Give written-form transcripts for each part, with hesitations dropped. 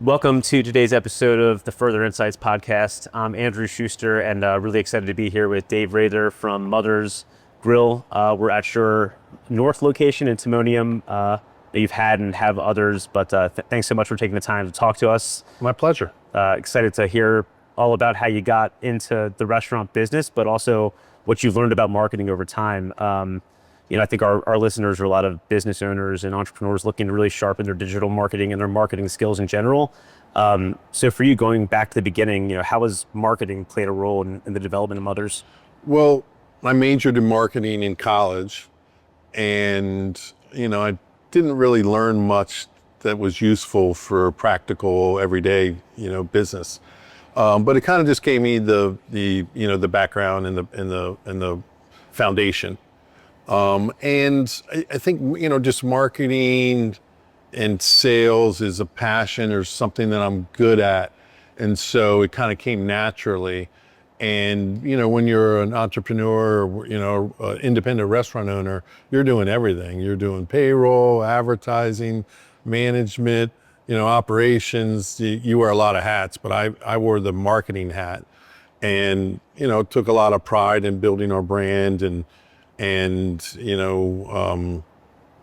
Welcome to today's episode of the Further Insights podcast. I'm Andrew Schuster, and really excited to be here with Dave Rather from Mother's Grill. We're at your north location in Timonium. That you've had and have others, but thanks so much for taking the time to talk to us. My pleasure. Excited to hear all about how you got into the restaurant business, but also what you've learned about marketing over time. I think our listeners are a lot of business owners and entrepreneurs looking to really sharpen their digital marketing and their marketing skills in general. So for you, going back to the beginning, how has marketing played a role in the development of Mothers? Well, I majored in marketing in college, and I didn't really learn much that was useful for practical everyday business. But it kind of just gave me the background and the foundation. And I think, just marketing and sales is a passion or something that I'm good at. And so it kind of came naturally. And, when you're an entrepreneur, or, independent restaurant owner, you're doing everything. You're doing payroll, advertising, management, operations. You wear a lot of hats, but I wore the marketing hat and, took a lot of pride in building our brand and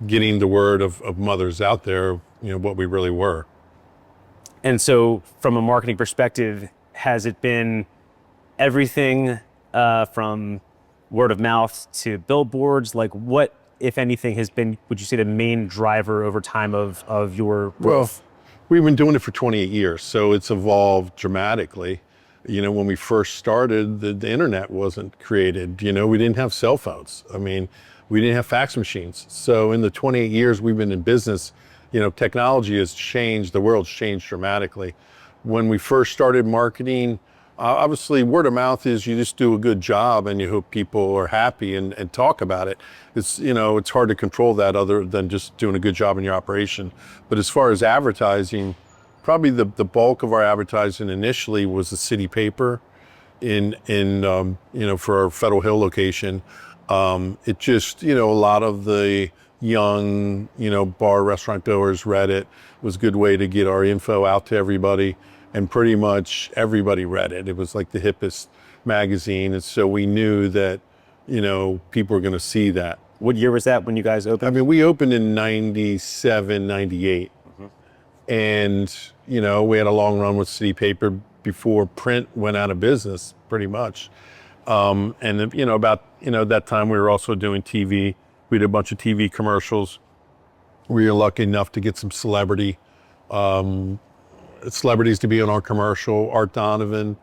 getting the word of Mothers out there, what we really were. And so from a marketing perspective, has it been everything from word of mouth to billboards? Like what, if anything, has been, would you say, the main driver over time of your growth? Well, we've been doing it for 28 years, so it's evolved dramatically. When we first started, the internet wasn't created. We didn't have cell phones. We didn't have fax machines. So in the 28 years we've been in business, technology has changed, the world's changed dramatically. When we first started marketing, obviously word of mouth is you just do a good job and you hope people are happy and talk about it. It's hard to control that other than just doing a good job in your operation. But as far as advertising, probably the bulk of our advertising initially was the city paper for our Federal Hill location. It just, a lot of the young, bar restaurant goers read it. It was a good way to get our info out to everybody, and pretty much everybody read it. It was like the hippest magazine. And so we knew that, people were going to see that. What year was that when you guys opened? We opened in 97, 98. And, we had a long run with city paper before print went out of business, pretty much. About that time we were also doing TV. We did a bunch of TV commercials. We were lucky enough to get some celebrities to be on our commercial. Art Donovan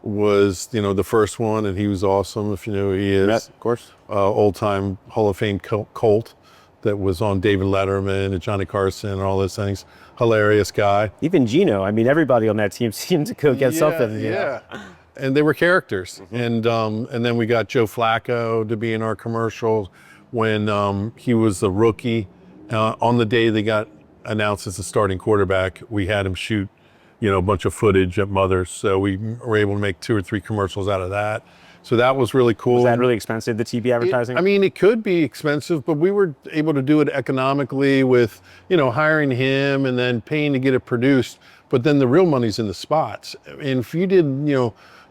was, the first one, and he was awesome, if you know who he is. Yes, of course. Old-time Hall of Fame Colt that was on David Letterman and Johnny Carson and all those things. Hilarious guy. Even Gino. Everybody on that team seemed to go get something. Yeah. And they were characters. Mm-hmm. And then we got Joe Flacco to be in our commercials when he was a rookie. On the day they got announced as the starting quarterback, we had him shoot, a bunch of footage at Mother's. So we were able to make 2 or 3 commercials out of that. So that was really cool. Was that really expensive, the TV advertising? It could be expensive, but we were able to do it economically with, hiring him and then paying to get it produced. But then the real money's in the spots. And if you did,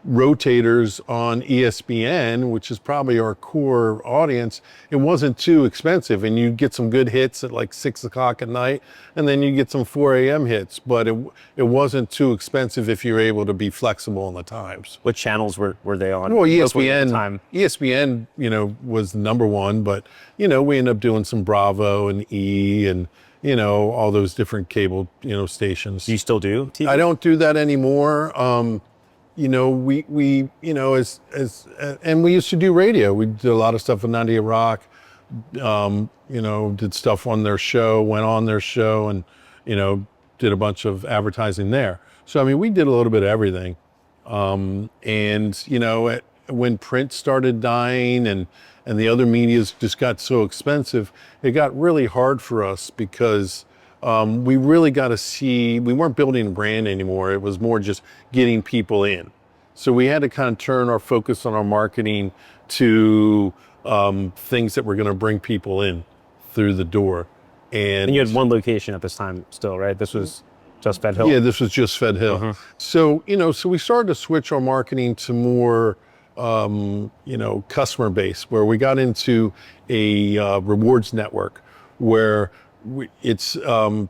rotators on ESPN, which is probably our core audience, it wasn't too expensive. And you get some good hits at like 6 o'clock at night, and then you get some 4 a.m. hits. But it wasn't too expensive if you're able to be flexible in the times. What channels were they on? Well, ESPN, was number one, but, we ended up doing some Bravo and E and, all those different cable, stations. Do you still do TV? I don't do that anymore. We used to do radio. We did a lot of stuff with 98 Rock, did stuff on their show, went on their show and, did a bunch of advertising there. So, we did a little bit of everything. When print started dying and the other medias just got so expensive, it got really hard for us because we really got to see, we weren't building a brand anymore. It was more just getting people in. So we had to kind of turn our focus on our marketing to things that were going to bring people in through the door. And you had one location at this time still, right? This was... Just Fed Hill. Yeah, this was just Fed Hill. So, so we started to switch our marketing to more, customer base, where we got into a rewards network where it's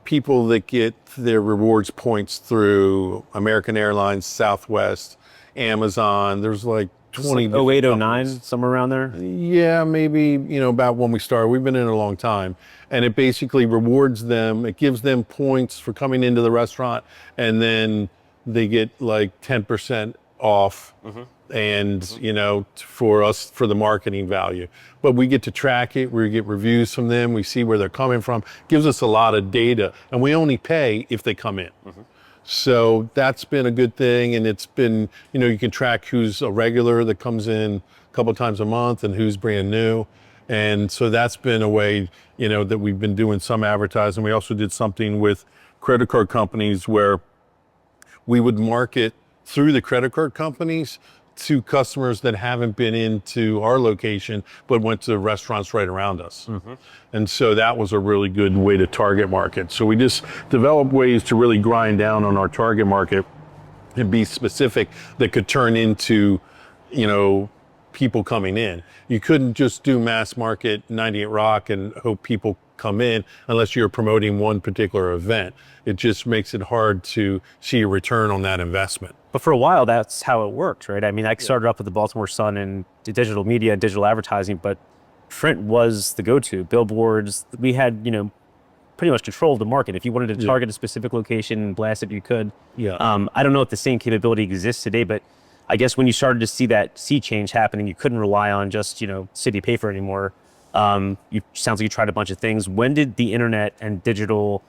people that get their rewards points through American Airlines, Southwest, Amazon. There's like 20 like 08, different 09, companies. somewhere around there. Yeah, maybe, about when we started. We've been in it a long time. And it basically rewards them. It gives them points for coming into the restaurant. And then they get like 10% off. And, for us, for the marketing value. But we get to track it. We get reviews from them. We see where they're coming from. Gives us a lot of data. And we only pay if they come in. So that's been a good thing. And it's been, you can track who's a regular that comes in a couple times a month and who's brand new. And so that's been a way, that we've been doing some advertising. We also did something with credit card companies where we would market through the credit card companies to customers that haven't been into our location, but went to restaurants right around us. And so that was a really good way to target market. So we just developed ways to really grind down on our target market and be specific that could turn into, people coming in. You couldn't just do mass market 98 Rock and hope people come in unless you're promoting one particular event. It just makes it hard to see a return on that investment. But for a while, that's how it worked, right? I mean, I started up with the Baltimore Sun and did digital media and digital advertising, but print was the go-to. Billboards, we had, pretty much control of the market. If you wanted to target a specific location and blast it, you could. I don't know if the same capability exists today, but I guess when you started to see that sea change happening, you couldn't rely on just, city paper anymore. Sounds like you tried a bunch of things. When did the internet and digital,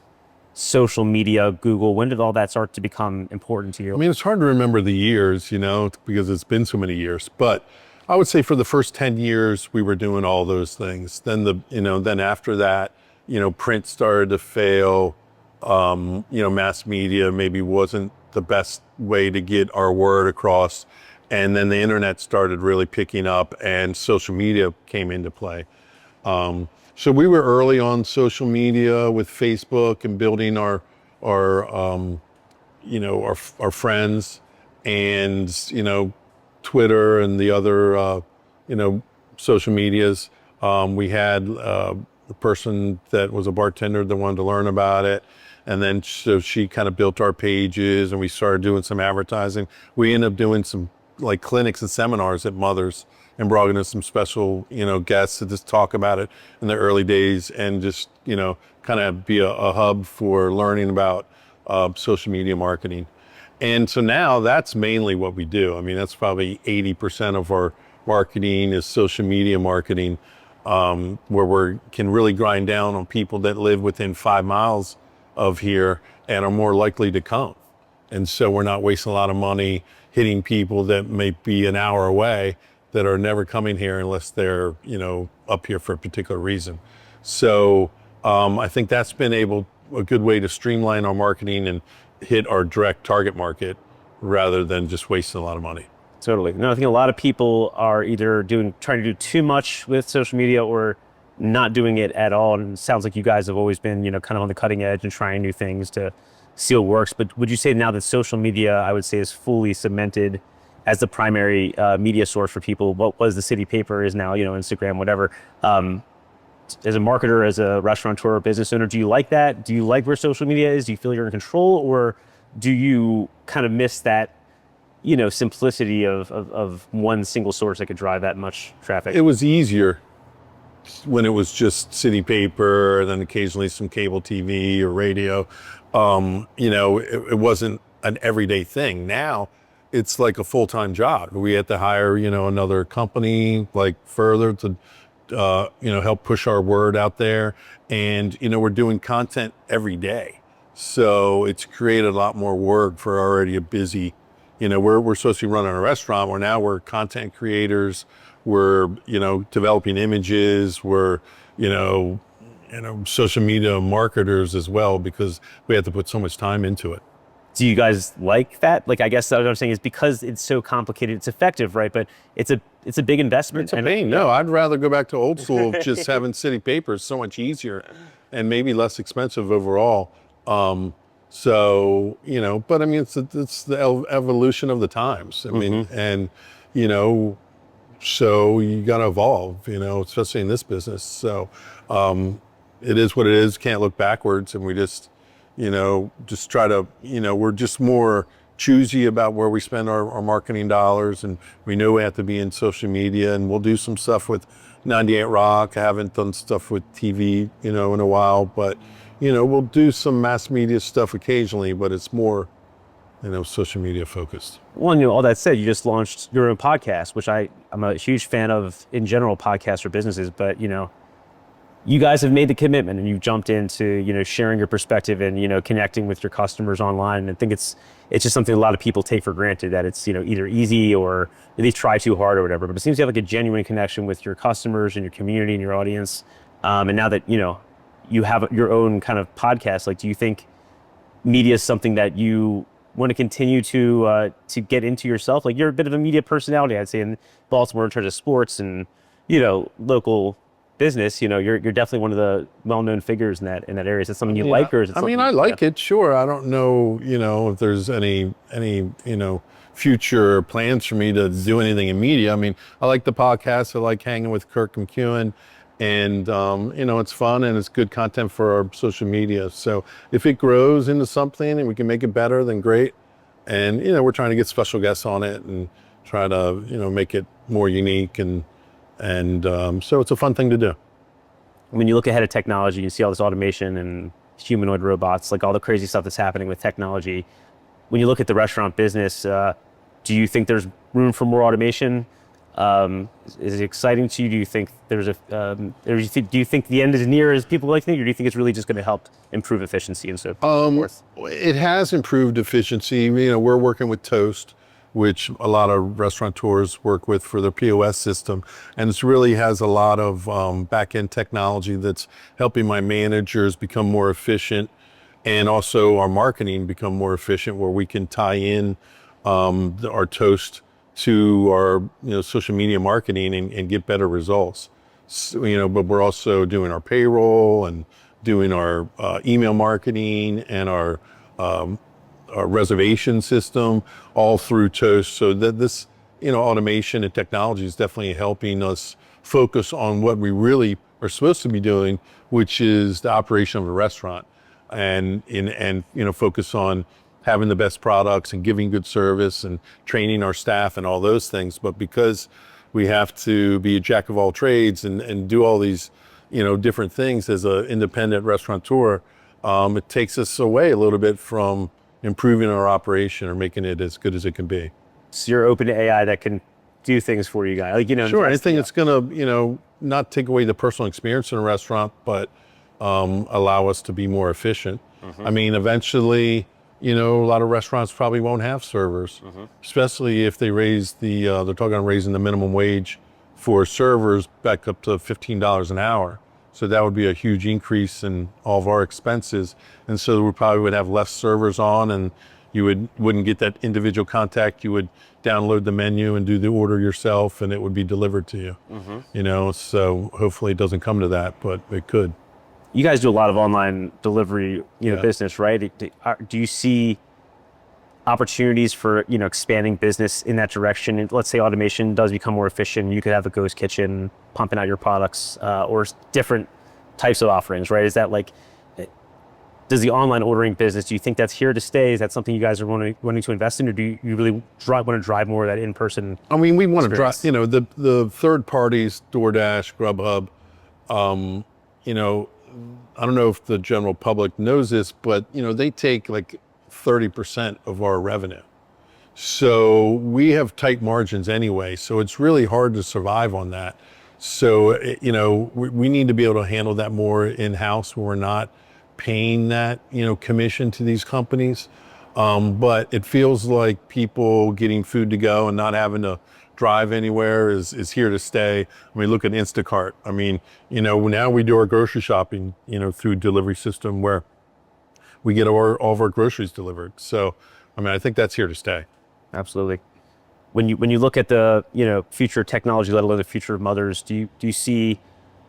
social media, Google, when did all that start to become important to you? I mean, it's hard to remember the years, because it's been so many years. But I would say for the first 10 years, we were doing all those things. Then then after that, print started to fail. Mass media maybe wasn't the best way to get our word across. And then the internet started really picking up and social media came into play. So we were early on social media with Facebook and building our friends and, Twitter and the other, social medias. We had a person that was a bartender that wanted to learn about it. And then so she kind of built our pages and we started doing some advertising. We ended up doing some like clinics and seminars at Mother's and brought in some special, guests to just talk about it in the early days and just, kind of be a hub for learning about social media marketing. And so now that's mainly what we do. I mean, that's probably 80% of our marketing is social media marketing, where we can really grind down on people that live within 5 miles of here and are more likely to come. And so we're not wasting a lot of money hitting people that may be an hour away that are never coming here unless they're, up here for a particular reason. So I think that's been a good way to streamline our marketing and hit our direct target market rather than just wasting a lot of money. Totally. No, I think a lot of people are either trying to do too much with social media or not doing it at all. And it sounds like you guys have always been, kind of on the cutting edge and trying new things to see what works. But would you say now that social media, I would say, is fully cemented as the primary media source for people? What was the city paper is now, Instagram, whatever. As a marketer, as a restaurateur or business owner, do you like that? Do you like where social media is? Do you feel you're in control, or do you kind of miss that, simplicity of one single source that could drive that much traffic? It was easier when it was just city paper and then occasionally some cable TV or radio. It wasn't an everyday thing. Now it's like a full-time job. We had to hire, another company like further to, help push our word out there. And, we're doing content every day. So it's created a lot more work for already a busy, we're supposed to be running a restaurant where now we're content creators. We're, developing images. We're, social media marketers as well, because we have to put so much time into it. Do you guys like that? Like, I guess what I'm saying is because it's so complicated, it's effective, right? But it's a big investment. It's a pain. No, I'd rather go back to old school of just having city paper. It's so much easier and maybe less expensive overall. So, but I mean, it's the evolution of the times. I mean, and, you know, so you got to evolve, especially in this business. So it is what it is. Can't look backwards. And we just try to, we're just more choosy about where we spend our marketing dollars. And we know we have to be in social media, and we'll do some stuff with 98 Rock. I haven't done stuff with TV, in a while, but, we'll do some mass media stuff occasionally, but it's more, social media focused. Well, all that said, you just launched your own podcast, which I'm a huge fan of in general, podcasts for businesses, but, you guys have made the commitment and you've jumped into, sharing your perspective and, connecting with your customers online. And I think it's just something a lot of people take for granted, that it's, either easy or they try too hard or whatever. But it seems to have like a genuine connection with your customers and your community and your audience. And now that, you have your own kind of podcast, like, do you think media is something that you want to continue to get into yourself? Like, you're a bit of a media personality, I'd say, in Baltimore in terms of sports and, local business. You're definitely one of the well-known figures in that area. Is it something you like, or is it something? I like it, sure. I don't know, if there's any, future plans for me to do anything in media. I mean, I like the podcast. I like hanging with Kirk McEwen, and, it's fun and it's good content for our social media. So if it grows into something and we can make it better, then great. And, we're trying to get special guests on it and try to, make it more unique. And so it's a fun thing to do. When you look ahead at technology, you see all this automation and humanoid robots, like all the crazy stuff that's happening with technology. When you look at the restaurant business, do you think there's room for more automation? Is it exciting to you? Do you think there's do you think the end is near, as people like to think, or do you think it's really just going to help improve efficiency and so forth? It has improved efficiency. We're working with Toast, which a lot of restaurateurs work with for their POS system. And it really has a lot of back-end technology that's helping my managers become more efficient, and also our marketing become more efficient, where we can tie in our Toast to our social media marketing and get better results. So, but we're also doing our payroll and doing our email marketing and our reservation system all through Toast. So that this, automation and technology is definitely helping us focus on what we really are supposed to be doing, which is the operation of a restaurant, and focus on having the best products and giving good service and training our staff and all those things. But because we have to be a jack of all trades and do all these, different things as an independent restaurateur, it takes us away a little bit from improving our operation or making it as good as it can be. So you're open to AI that can do things for you guys, Sure, anything that's gonna, not take away the personal experience in a restaurant, but allow us to be more efficient. I mean, eventually, a lot of restaurants probably won't have servers, especially if they raise they're talking about raising the minimum wage for servers back up to $15 an hour. So that would be a huge increase in all of our expenses. And so we probably would have less servers on, and you wouldn't get that individual contact. You would download the menu and do the order yourself, and it would be delivered to you. So hopefully it doesn't come to that, but it could. You guys do a lot of online delivery, business, right? Do you see opportunities for, expanding business in that direction? And let's say automation does become more efficient. You could have a ghost kitchen pumping out your products, or different types of offerings, right? Is that does the online ordering business, do you think that's here to stay? Is that something you guys are wanting to invest in, or do you really want to drive more of that in-person? I mean, we want to drive, the third parties, DoorDash, Grubhub, I don't know if the general public knows this, but they take like 30% of our revenue. So we have tight margins anyway. So it's really hard to survive on that. So, we need to be able to handle that more in-house, when we're not paying that, commission to these companies. But it feels like people getting food to go and not having to drive anywhere is here to stay. I mean, look at Instacart. I mean, now we do our grocery shopping, through delivery system, where we get all of our groceries delivered. So, I mean, I think that's here to stay. Absolutely. When you look at the, future technology, let alone the future of mothers, do you see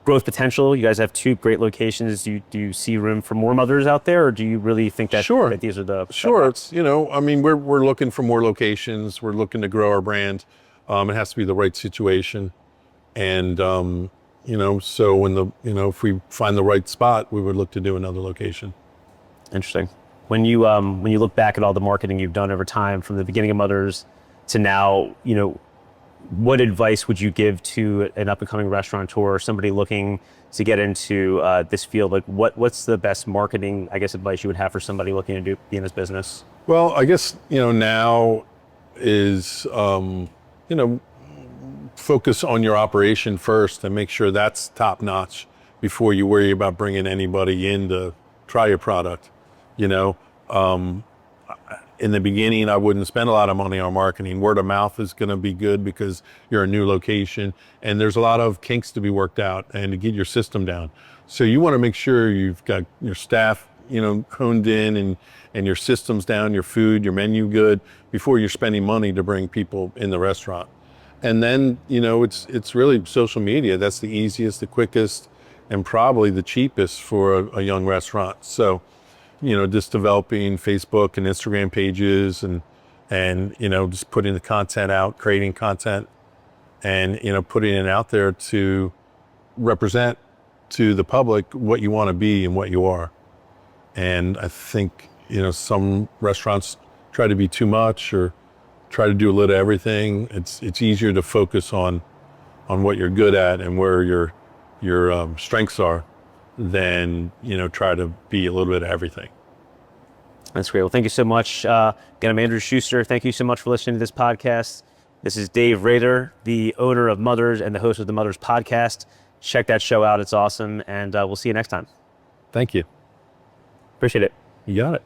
growth potential? You guys have 2 great locations. Do you see room for more mothers out there, or do you really think that, Sure. that these are the Sure. It's, I mean, we're looking for more locations. We're looking to grow our brand. It has to be the right situation. And, so if we find the right spot, we would look to do another location. Interesting. When you look back at all the marketing you've done over time, from the beginning of Mothers to now, what advice would you give to an up and coming restaurateur or somebody looking to get into this field? Like, what's the best marketing, I guess, advice you would have for somebody looking to be in this business? Well, I guess, now is, focus on your operation first and make sure that's top notch before you worry about bringing anybody in to try your product. In the beginning, I wouldn't spend a lot of money on marketing. Word of mouth is going to be good because you're a new location and there's a lot of kinks to be worked out and to get your system down. So you want to make sure you've got your staff, honed in and your systems down, your food, your menu good before you're spending money to bring people in the restaurant. And then, it's really social media. That's the easiest, the quickest, and probably the cheapest for a young restaurant. So, just developing Facebook and Instagram pages and just putting the content out, creating content and, putting it out there to represent to the public what you want to be and what you are. And I think, some restaurants try to be too much or try to do a little of everything. It's easier to focus on what you're good at and where your strengths are than, try to be a little bit of everything. That's great. Well, thank you so much. Again, I'm Andrew Schuster. Thank you so much for listening to this podcast. This is Dave Rader, the owner of Mothers and the host of the Mothers podcast. Check that show out. It's awesome. And we'll see you next time. Thank you. Appreciate it. You got it.